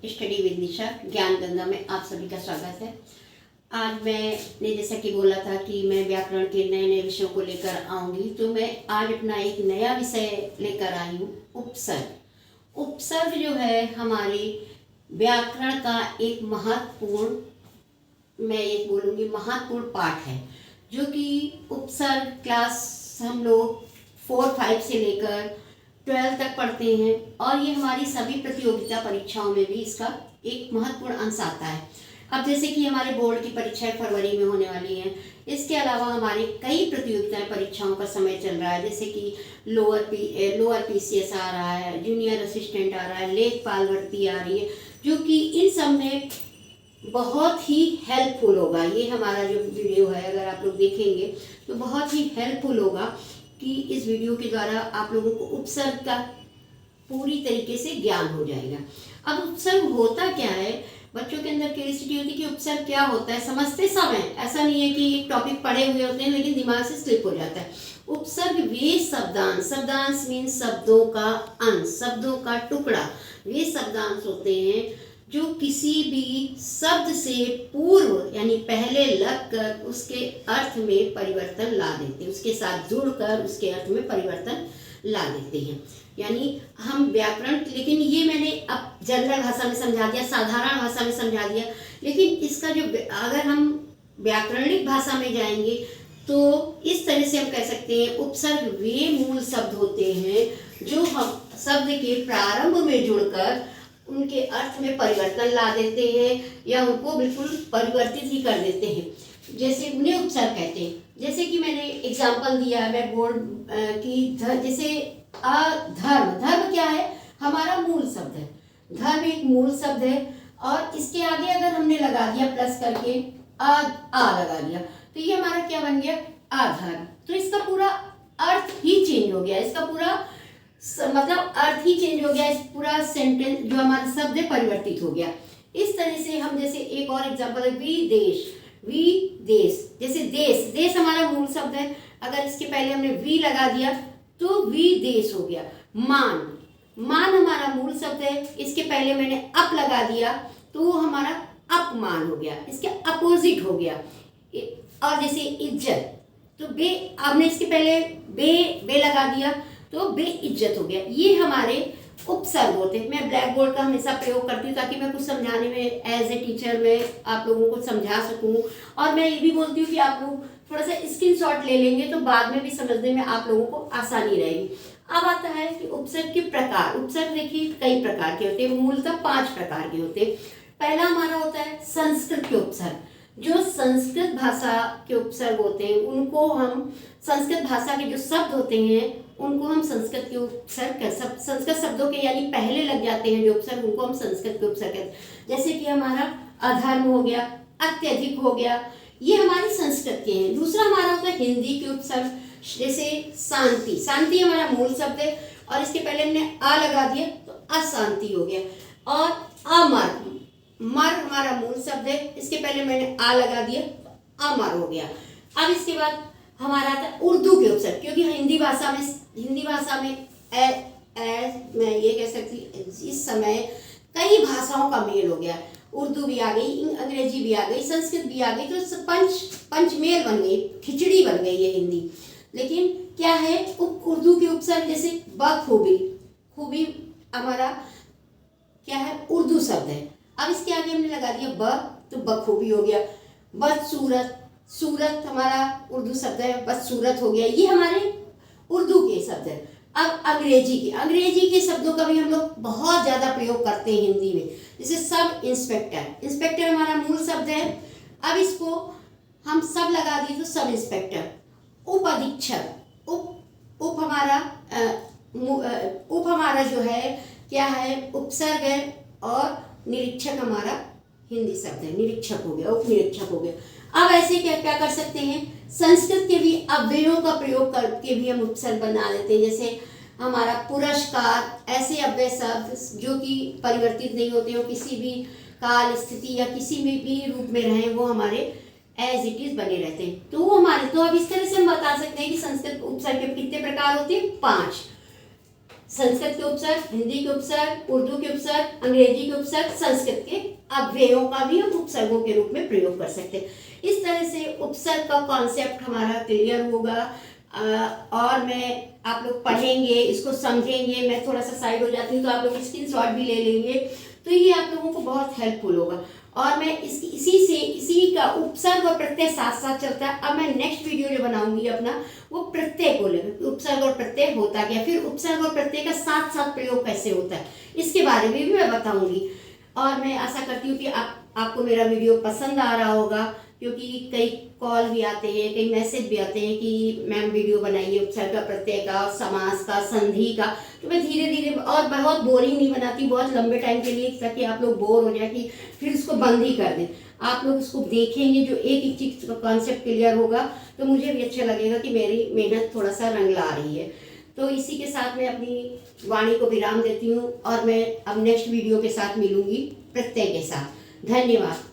Study with निशा ज्ञान गंगा में आप सभी का स्वागत है। आज मैंने जैसा कि बोला था कि मैं व्याकरण के नए नए विषयों को लेकर आऊंगी, तो मैं आज अपना एक नया विषय लेकर आई हूँ, उपसर्ग। उपसर्ग जो है हमारे व्याकरण का एक महत्वपूर्ण, मैं ये बोलूँगी महत्वपूर्ण पाठ है, जो कि उपसर्ग क्लास हम लोग 4-5 से लेकर 12 तक पढ़ते हैं और ये हमारी सभी प्रतियोगिता परीक्षाओं में भी इसका एक महत्वपूर्ण अंश आता है। अब जैसे कि हमारे बोर्ड की परीक्षाएं फरवरी में होने वाली हैं, इसके अलावा हमारे कई प्रतियोगिताएं परीक्षाओं का समय चल रहा है, जैसे कि लोअर पीसीएस आ रहा है, जूनियर असिस्टेंट आ रहा है, लेखपाल भर्ती आ रही है, जो कि इन सब में बहुत ही हेल्पफुल होगा। ये हमारा जो वीडियो है, अगर आप लोग देखेंगे तो बहुत ही हेल्पफुल होगा कि इस वीडियो के द्वारा आप लोगों को उपसर्ग का पूरी तरीके से ज्ञान हो जाएगा। अब उपसर्ग होता क्या है, बच्चों के अंदर क्यूरियोसिटी होती है कि उपसर्ग क्या होता है। समझते सब हैं, ऐसा नहीं है कि एक टॉपिक पढ़े हुए होते हैं लेकिन दिमाग से स्लिप हो जाता है। उपसर्ग वे शब्दांश, शब्दांश मीन्स शब्दों का अंश, शब्दों का टुकड़ा, वे शब्दांश होते हैं जो किसी भी शब्द से पूर्व यानी पहले लगकर उसके अर्थ में परिवर्तन ला देते हैं, उसके साथ जुड़कर उसके अर्थ में परिवर्तन ला देते हैं। यानी हम व्याकरण, लेकिन ये मैंने अब जनरल भाषा में समझा दिया, साधारण भाषा में समझा दिया, लेकिन इसका जो अगर हम व्याकरणिक भाषा में जाएंगे तो इस तरह से हम कह सकते हैं उपसर्ग वे मूल शब्द होते हैं जो हम शब्द के प्रारंभ में जुड़कर उनके अर्थ में परिवर्तन ला देते हैं या उनको बिल्कुल परिवर्तित ही कर देते हैं, जैसे उन्हें उपसर्ग कहते हैं। जैसे कि मैंने एग्जाम्पल दिया है मैं बोर्ड की, जैसे धर्म, धर्म क्या है, हमारा मूल शब्द है। धर्म एक मूल शब्द है और इसके आगे अगर हमने लगा दिया प्लस करके आ लगा दिया तो ये हमारा क्या बन गया, आधर्म। तो इसका पूरा अर्थ ही चेंज हो गया, इसका पूरा मतलब अर्थ ही चेंज हो गया, इस पूरा सेंटेंस जो हमारा शब्द है परिवर्तित हो गया। इस तरह से हम जैसे एक और एग्जांपल है विदेश, विदेश, जैसे देश, देश हमारा मूल शब्द है, अगर इसके पहले हमने वी लगा दिया तो विदेश हो गया। मान, मान हमारा मूल शब्द है, इसके पहले मैंने अप लगा दिया तो वो हमारा अपमान हो गया, इसके अपोजिट हो गया। और जैसे इज्जत, तो बे, आपने इसके पहले बे लगा दिया तो बेइज्जत हो गया। ये हमारे उपसर्ग होते हैं। मैं ब्लैक बोर्ड का हमेशा प्रयोग करती हूँ ताकि मैं कुछ समझाने में एज ए टीचर मैं आप लोगों को समझा सकूँ, और मैं ये भी बोलती हूँ कि आप लोग थोड़ा सा स्क्रीनशॉट ले लेंगे तो बाद में भी समझने में आप लोगों को आसानी रहेगी। अब आता है कि उपसर्ग के प्रकार। उपसर्ग देखिए कई प्रकार के होते हैं, मूलतः 5 प्रकार के होते हैं। पहला हमारा होता है संस्कृत के उपसर्ग। जो संस्कृत भाषा के उपसर्ग होते हैं उनको हम, संस्कृत भाषा के जो शब्द होते हैं उनको हम संस्कृत के उपसर्ग, संस्कृत शब्दों के यानी पहले लग जाते हैं जो उपसर्ग, उनको हम संस्कृत के उपसर्ग कहते हैं। जैसे कि हमारा अधर्म हो गया, अत्यधिक हो गया, ये हमारे संस्कृत के हैं। दूसरा हमारा होता है हिंदी के उपसर्ग, जैसे शांति, शांति हमारा मूल शब्द है और इसके पहले हमने आ लगा दिया तो अशांति हो गया। और अमर, मर हमारा मूल शब्द है, इसके पहले मैंने आ लगा दिया तो अमर हो गया। अब इसके बाद हमारा आता है उर्दू के उपसर्ग, क्योंकि हिंदी भाषा में मैं ये कह सकती इस समय कई भाषाओं का मेल हो गया। उर्दू भी आ गई, अंग्रेजी भी आ गई, संस्कृत भी आ गई, तो पंचमेल बन गई, खिचड़ी बन गई है हिंदी। लेकिन क्या है उर्दू के उपसर्ग, जैसे बखूबी, खूबी हमारा क्या है, उर्दू शब्द है। अब इसके आगे हमने लगा दिया ब तो बखूबी हो गया। बदसूरत, सूरत हमारा उर्दू शब्द है, बदसूरत हो गया। ये हमारे उर्दू के शब्द है। अब अंग्रेजी के शब्दों का भी हम लोग बहुत ज़्यादा प्रयोग करते हैं हिंदी में, जैसे सब इंस्पेक्टर, इंस्पेक्टर हमारा मूल शब्द है, अब इसको हम सब लगा दिए तो सब इंस्पेक्टर। उप अधीक्षक, उप हमारा जो है क्या है, उपसर्ग है, और निरीक्षक हमारा हिंदी शब्द है, निरीक्षक हो गया, उप निरीक्षक हो गया। अब ऐसे क्या कर सकते हैं, संस्कृत के भी अव्ययों का प्रयोग करके भी हम उपसर्ग बना देते हैं, जैसे हमारा पुरस्कार, ऐसे अव्यय शब्द जो कि परिवर्तित नहीं होते हो, किसी भी काल स्थिति या किसी में भी रूप में रहे, वो हमारे एज इट इज बने रहते हैं। तो वो हमारे, तो अब इस तरह से हम बता सकते हैं कि संस्कृत उपसर्ग के कितने प्रकार होते हैं, 5। संस्कृत के उपसर्ग, हिंदी के उपसर्ग, उर्दू के उपसर्ग, अंग्रेजी के उपसर्ग, संस्कृत के अव्ययों का भी हम उपसर्गों के रूप में प्रयोग कर सकते हैं। इस तरह से उपसर्ग का कॉन्सेप्ट हमारा क्लियर होगा। और मैं आप लोग पढ़ेंगे, इसको समझेंगे। मैं थोड़ा सा साइड हो जाती हूँ तो आप लोग स्क्रीनशॉट भी ले लेंगे, तो ये आप लोगों को बहुत हेल्पफुल होगा। और मैं इसी का उपसर्ग और प्रत्यय साथ साथ चलता है। अब मैं नेक्स्ट वीडियो जो बनाऊंगी अपना, वो प्रत्यय को लेकर, उपसर्ग और प्रत्यय होता क्या, फिर उपसर्ग और प्रत्यय का साथ साथ प्रयोग कैसे होता है, इसके बारे में भी मैं बताऊंगी। और मैं आशा करती हूँ कि आपको मेरा वीडियो पसंद आ रहा होगा, क्योंकि कई कॉल भी आते हैं, कई मैसेज भी आते हैं कि मैम वीडियो बनाइए उपसर्ग का, प्रत्यय का, समास का, संधि का। तो मैं धीरे धीरे, और बहुत बोरिंग नहीं बनाती बहुत लंबे टाइम के लिए, ताकि आप लोग बोर हो जाए कि फिर उसको बंद ही कर दें। आप लोग इसको देखेंगे, जो एक एक चीज़ का कॉन्सेप्ट क्लियर होगा, तो मुझे भी अच्छा लगेगा कि मेरी मेहनत थोड़ा सा रंग ला रही है। तो इसी के साथ मैं अपनी वाणी को विराम देती हूँ, और मैं अब नेक्स्ट वीडियो के साथ मिलूंगी प्रत्यय के साथ। धन्यवाद।